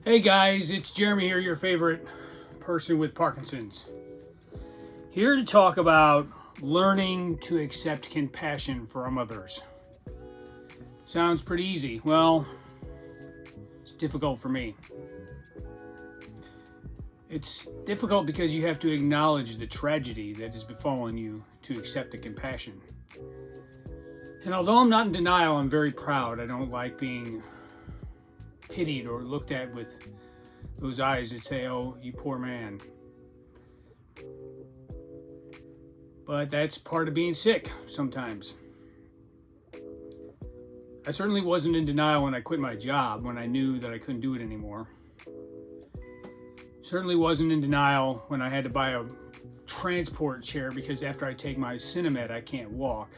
Hey guys, it's Jeremy here, your favorite person with Parkinson's. Here to talk about learning to accept compassion from others. Sounds pretty easy. Well, it's difficult for me. It's difficult because you have to acknowledge the tragedy that has befallen you to accept the compassion. And although I'm not in denial, I'm very proud. I don't like being pitied or looked at with those eyes that say, "Oh, you poor man." But that's part of being sick sometimes. I certainly wasn't in denial when I quit my job, when I knew that I couldn't do it anymore. Certainly wasn't in denial when I had to buy a transport chair because after I take my Cinemed, I can't walk.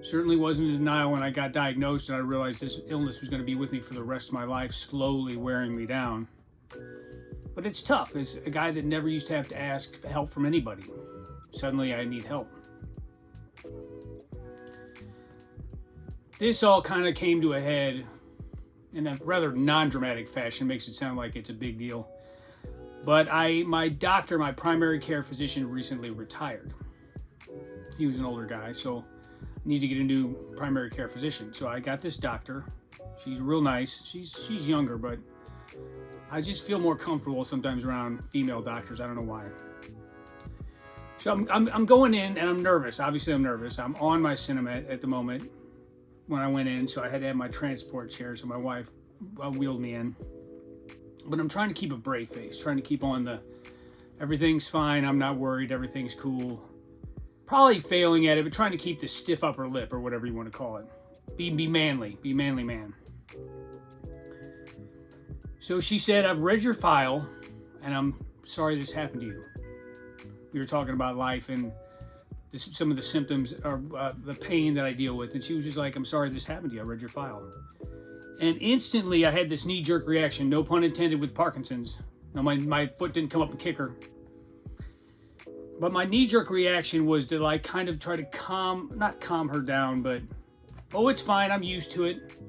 Certainly wasn't in denial when I got diagnosed and I realized this illness was going to be with me for the rest of my life, slowly wearing me down. But it's tough. As a guy that never used to have to ask for help from anybody, suddenly I need help. This all kind of came to a head in a rather non-dramatic fashion. Makes it sound like it's a big deal. But my doctor, my primary care physician, recently retired. He was an older guy, so need to get a new primary care physician. So I got this doctor. She's real nice. She's younger, but I just feel more comfortable sometimes around female doctors. I don't know why. So I'm going in and I'm nervous. Obviously I'm nervous. I'm on my Cinemed at the moment when I went in, so I had to have my transport chair, so my wife wheeled me in. But I'm trying to keep a brave face, trying to keep on everything's fine, I'm not worried, everything's cool. Probably failing at it, but trying to keep the stiff upper lip or whatever you want to call it. Be manly man. So she said, "I've read your file and I'm sorry this happened to you." We were talking about life and some of the symptoms or the pain that I deal with. And she was just like, "I'm sorry this happened to you. I read your file." And instantly I had this knee-jerk reaction, no pun intended with Parkinson's. No, my foot didn't come up and kick her. But my knee-jerk reaction was to like kind of try to not calm her down, but, "Oh, it's fine, I'm used to it."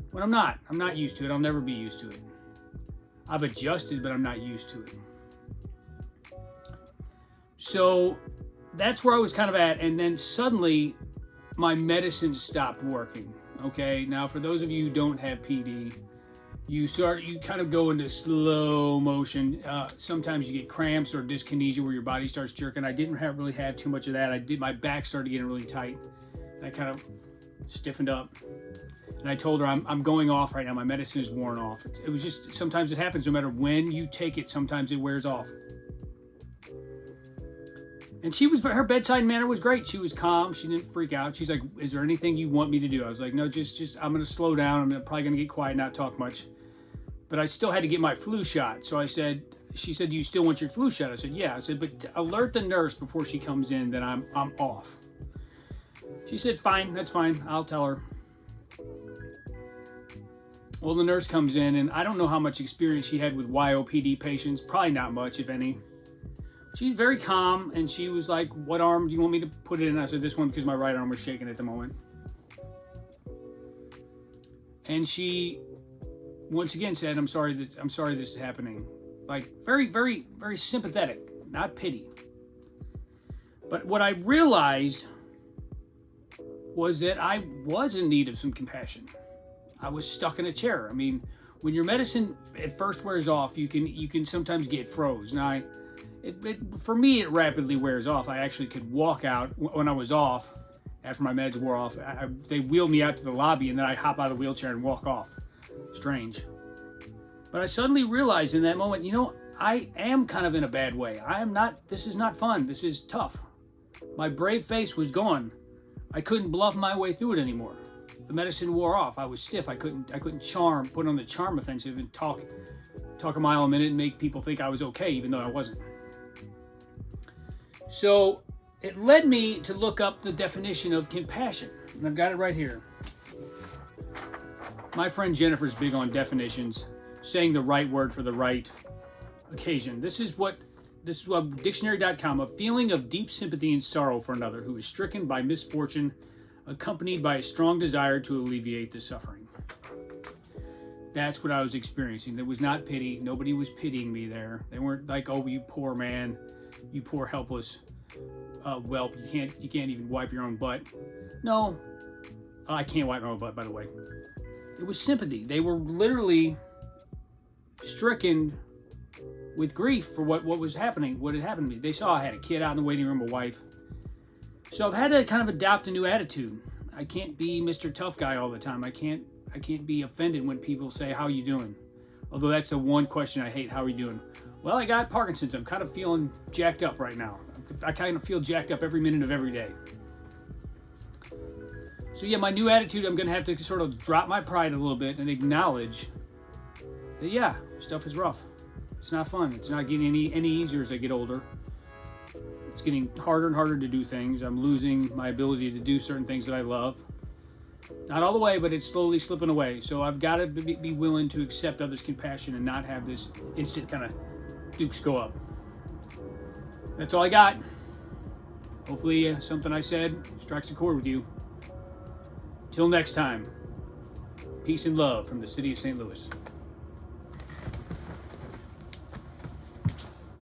When I'm not used to it. I'll never be used to it. I've adjusted, but I'm not used to it. So that's where I was kind of at. And then suddenly my medicine stopped working. Okay, now for those of you who don't have PD, you kind of go into slow motion. Sometimes you get cramps or dyskinesia where your body starts jerking. I didn't really have too much of that. My back started getting really tight. And I kind of stiffened up. And I told her, I'm going off right now. My medicine is worn off. It was just, sometimes it happens no matter when you take it, sometimes it wears off. And her bedside manner was great. She was calm. She didn't freak out. She's like, "Is there anything you want me to do?" I was like, "No, just I'm going to slow down. I'm probably going to get quiet, not talk much." But I still had to get my flu shot. So she said, "Do you still want your flu shot?" I said, "Yeah." I said, "But alert the nurse before she comes in that I'm off." She said, "Fine, that's fine. I'll tell her." Well, the nurse comes in, and I don't know how much experience she had with YOPD patients. Probably not much, if any. She's very calm, and she was like, "What arm do you want me to put it in?" I said, "This one," because my right arm was shaking at the moment. And she, once again, said, I'm sorry this is happening." Like, very, very, very sympathetic, not pity. But what I realized was that I was in need of some compassion. I was stuck in a chair. I mean, when your medicine at first wears off, you can sometimes get froze. Now, for me, it rapidly wears off. I actually could walk out when I was off, after my meds wore off. They wheeled me out to the lobby, and then I hop out of the wheelchair and walk off. Strange. But I suddenly realized in that moment, I am kind of in a bad way. This is not fun. This is tough. My brave face was gone. I couldn't bluff my way through it anymore. The medicine wore off. I was stiff. I couldn't put on the charm offensive and talk a mile a minute and make people think I was okay, even though I wasn't. So it led me to look up the definition of compassion. And I've got it right here. My friend Jennifer's big on definitions, saying the right word for the right occasion. This is what dictionary.com, a feeling of deep sympathy and sorrow for another who is stricken by misfortune, accompanied by a strong desire to alleviate the suffering. That's what I was experiencing. There was not pity. Nobody was pitying me there. They weren't like, "Oh, you poor man, you poor helpless whelp. You can't even wipe your own butt." No, I can't wipe my own butt, by the way. It was sympathy. They were literally stricken with grief for what was happening, what had happened to me. They saw I had a kid out in the waiting room, a wife. So I've had to kind of adopt a new attitude. I can't be Mr. Tough Guy all the time. I can't be offended when people say, "How you doing?" Although that's the one question I hate. How are you doing? Well, I got Parkinson's. I'm kind of feeling jacked up right now. I kind of feel jacked up every minute of every day. So yeah, my new attitude, I'm going to have to sort of drop my pride a little bit and acknowledge that, yeah, stuff is rough. It's not fun. It's not getting any easier as I get older. It's getting harder and harder to do things. I'm losing my ability to do certain things that I love. Not all the way, but it's slowly slipping away. So I've got to be willing to accept others' compassion and not have this instant kind of dukes go up. That's all I got. Hopefully something I said strikes a chord with you. Till next time, peace and love from the city of St. Louis.